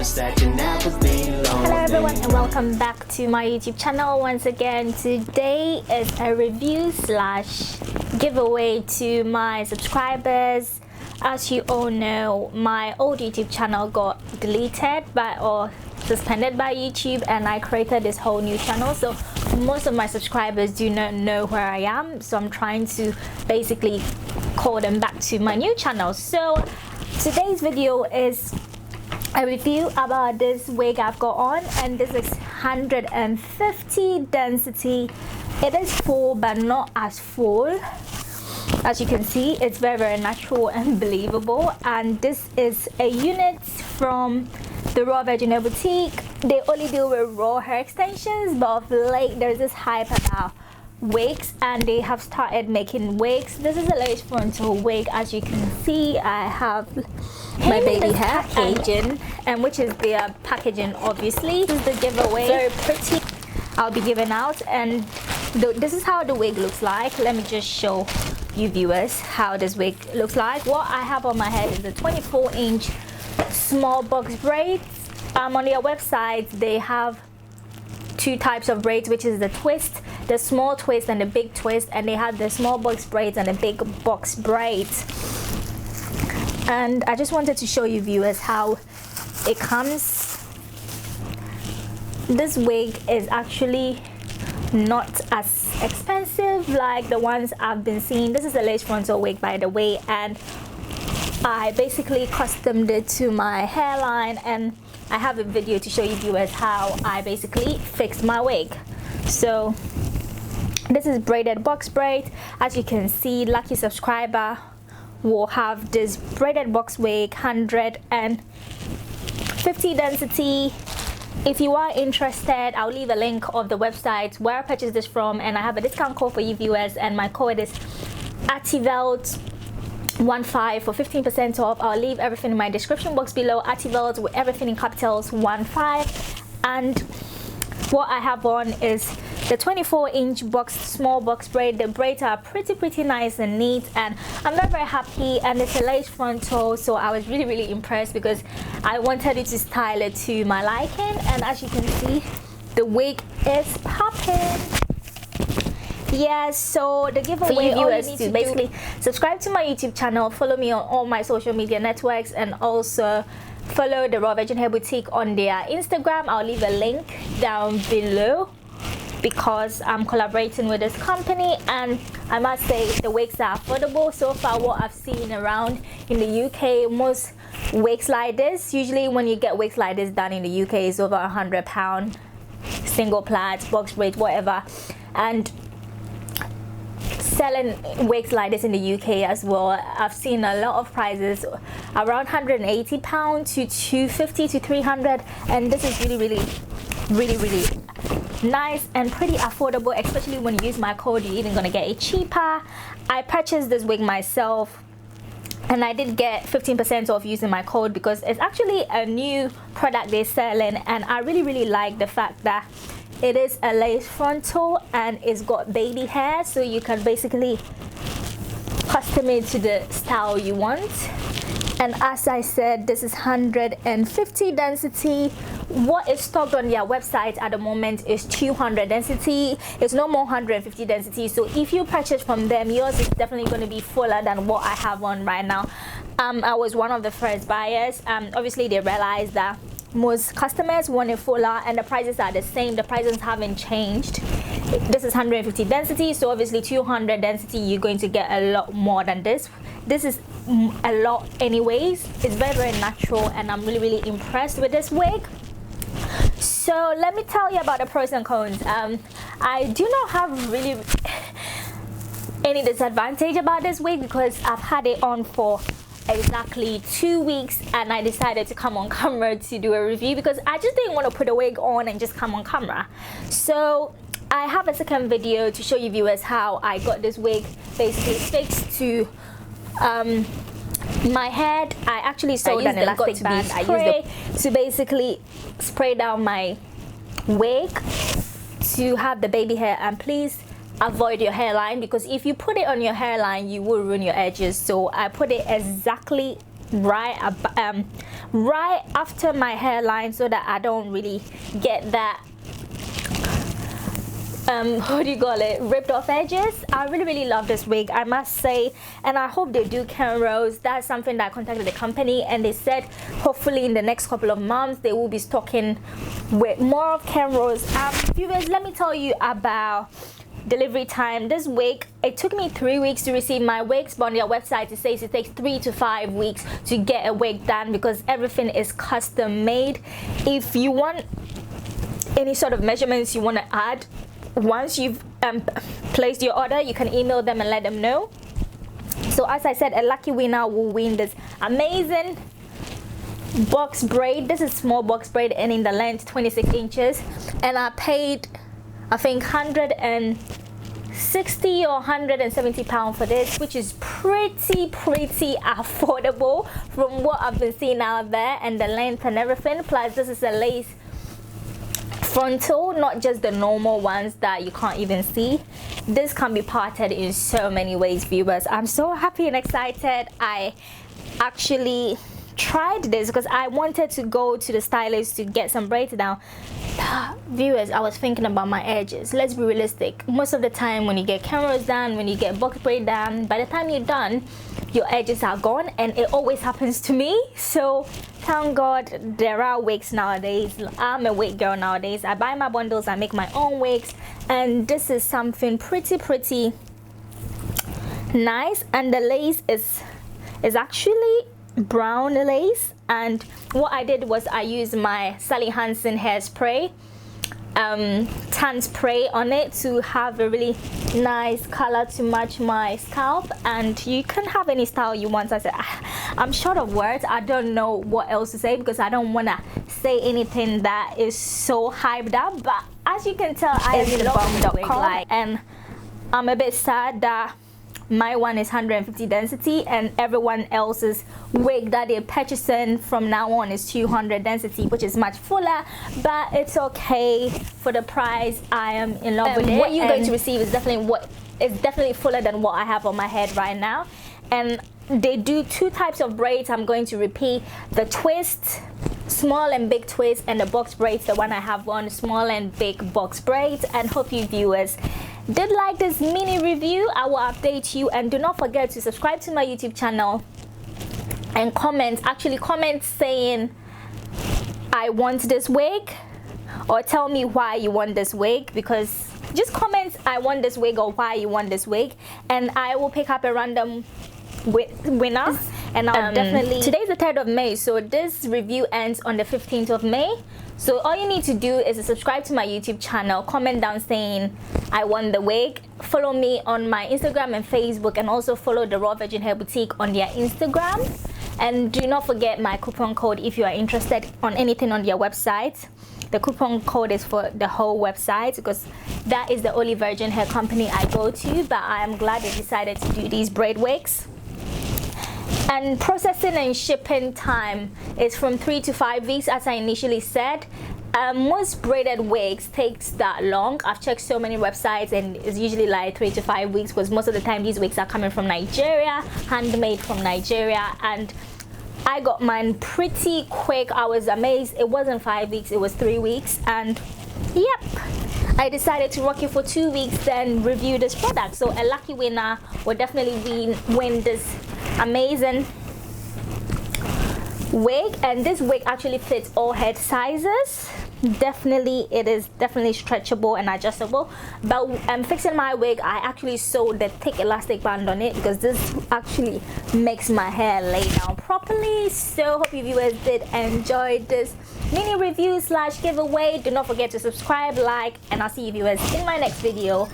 promise that you'll never be lonely. Hello everyone and welcome back to my YouTube channel once again. Today is a review slash giveaway to my subscribers. As you all know, my old YouTube channel got deleted or suspended by YouTube, and I created this whole new channel, so most of my subscribers do not know where I am, so I'm trying to basically call them back to my new channel. So today's video is a review about this wig I've got on, and this is 150 density. It is full but not as full. As you can see, it's very natural and believable, and this is a unit from the Raw Virgin Hair Boutique. They only deal with raw hair extensions, but of late there's this hype about wigs, and they have started making wigs. This is a lace frontal wig. As you can see, I have my baby hair packaging, and which is their packaging obviously. This is the giveaway. Very pretty. I'll be giving out, and this is how the wig looks like. Let me just show you viewers how this wig looks like. What I have on my head is a 24-inch small box braids. On their website they have two types of braids, which is the twist, the small twist and the big twist, and they have the small box braids and the big box braids. And I just wanted to show you viewers how it comes. This wig is actually not as expensive like the ones I've been seeing. This is a lace frontal wig, by the way, and I basically customed it to my hairline, and I have a video to show you viewers how I basically fixed my wig. So this is braided box braid. As you can see, lucky subscriber will have this braided box wig, 150 density. If you are interested, I'll leave a link of the website where I purchased this from, and I have a discount code for you viewers, and my code is ATIVELT15 for 15% off. I'll leave everything in my description box below. ATIVELT with everything in capitals, 15. And what I have on is the 24-inch small box braid. The braids are pretty nice and neat, and I'm very happy. And it's a lace frontal, so I was really impressed because I wanted it to style it to my liking. And as you can see, the wig is popping. Yes, so the giveaway for you viewers to basically subscribe to my YouTube channel, follow me on all my social media networks, and also follow the Raw Virgin Hair Boutique on their Instagram. I'll leave a link down below because I'm collaborating with this company, and I must say the wigs are affordable. So far what I've seen around in the UK, most wigs like this, usually when you get wigs like this done in the UK, is over £100, single plait, box braid, whatever. And selling wigs like this in the UK as well, I've seen a lot of prices around £180 to £250 to £300, and this is really nice and pretty affordable, especially when you use my code. You're even gonna get it cheaper. I purchased this wig myself, and I did get 15% off using my code because it's actually a new product they're selling, and I really like the fact that it is a lace frontal and it's got baby hair, so you can basically custom it to the style you want. And as I said, this is 150 density. What is stocked on their website at the moment is 200 density. It's no more 150 density, so if you purchase from them, yours is definitely going to be fuller than what I have on right now. I was one of the first buyers. Obviously they realized that most customers want it fuller, and the prices are the same. The prices haven't changed. This is 150 density, so obviously 200 density you're going to get a lot more than this. This is a lot anyways. It's very natural, and I'm really impressed with this wig. So let me tell you about the pros and cons. I do not have really any disadvantage about this wig because I've had it on for exactly 2 weeks, and I decided to come on camera to do a review because I just didn't want to put a wig on and just come on camera. So I have a second video to show you viewers how I got this wig basically fixed to my head. I actually sewed an elastic band. I used it to basically spray down my wig to have the baby hair. And please avoid your hairline, because if you put it on your hairline you will ruin your edges. So I put it exactly right right after my hairline so that I don't really get that what do you call it, ripped off edges. I really love this wig, I must say, and I hope they do cornrows. That's something that I contacted the company, and they said hopefully in the next couple of months they will be stocking with more of cornrows. Viewers, let me tell you about delivery time. This wig, it took me 3 weeks to receive my wigs, but on their website it says it takes 3 to 5 weeks to get a wig done because everything is custom made. If you want any sort of measurements you want to add, once you've placed your order, you can email them and let them know. So as I said, a lucky winner will win this amazing box braid. This is small box braid and in the length 26 inches, and I paid I think 160 or 170 pounds for this, which is pretty affordable from what I've been seeing out there, and the length and everything. Plus this is a lace frontal, not just the normal ones that you can't even see. This can be parted in so many ways, viewers. I'm so happy and excited. I actually tried this because I wanted to go to the stylist to get some braids down. Viewers, I was thinking about my edges. Let's be realistic. Most of the time when you get cornrows done, when you get box braid done, by the time you're done, your edges are gone, and it always happens to me. So thank God there are wigs nowadays. I'm a wig girl nowadays. I buy my bundles, I make my own wigs, and this is something pretty nice. And the lace is actually brown lace, and what I did was I used my Sally Hansen hairspray, tan spray on it to have a really nice color to match my scalp. And you can have any style you want. I said I'm short of words, I don't know what else to say because I don't want to say anything that is so hyped up, but as you can tell, I am in the bomb.com, and I'm a bit sad that my one is 150 density and everyone else's wig that they're purchasing from now on is 200 density, which is much fuller, but it's okay for the price. I am in love with it. What you're going to receive is definitely fuller than what I have on my head right now. And they do 2 types of braids. I'm going to repeat the twist, small and big twist, and the box braids, the one I have on, small and big box braids. And hope you viewers did like this mini review. I will update you, and do not forget to subscribe to my YouTube channel and comment saying I want this wig, or tell me why you want this wig, because just comment I want this wig or why you want this wig, and I will pick up a random winner. And I'll definitely, today's the 3rd of May, so this review ends on the 15th of May. So all you need to do is to subscribe to my YouTube channel, comment down saying I want the wig, follow me on my Instagram and Facebook, and also follow the Raw Virgin Hair Boutique on their Instagram. And do not forget my coupon code if you are interested on anything on their website. The coupon code is for the whole website because that is the only virgin hair company I go to, but I am glad they decided to do these braid wigs. And processing and shipping time is from 3 to 5 weeks, as I initially said. Most braided wigs takes that long. I've checked so many websites and it's usually like 3 to 5 weeks because most of the time these wigs are coming from Nigeria, handmade from Nigeria, and I got mine pretty quick. I was amazed. It wasn't 5 weeks, it was 3 weeks, and yep, I decided to rock it for 2 weeks, then review this product. So a lucky winner will definitely win this amazing wig, and this wig actually fits all head sizes. Definitely, it is definitely stretchable and adjustable. But fixing my wig, I actually sewed the thick elastic band on it because this actually makes my hair lay down properly. So hope you viewers did enjoy this mini review slash giveaway. Do not forget to subscribe, like, and I'll see you viewers in my next video.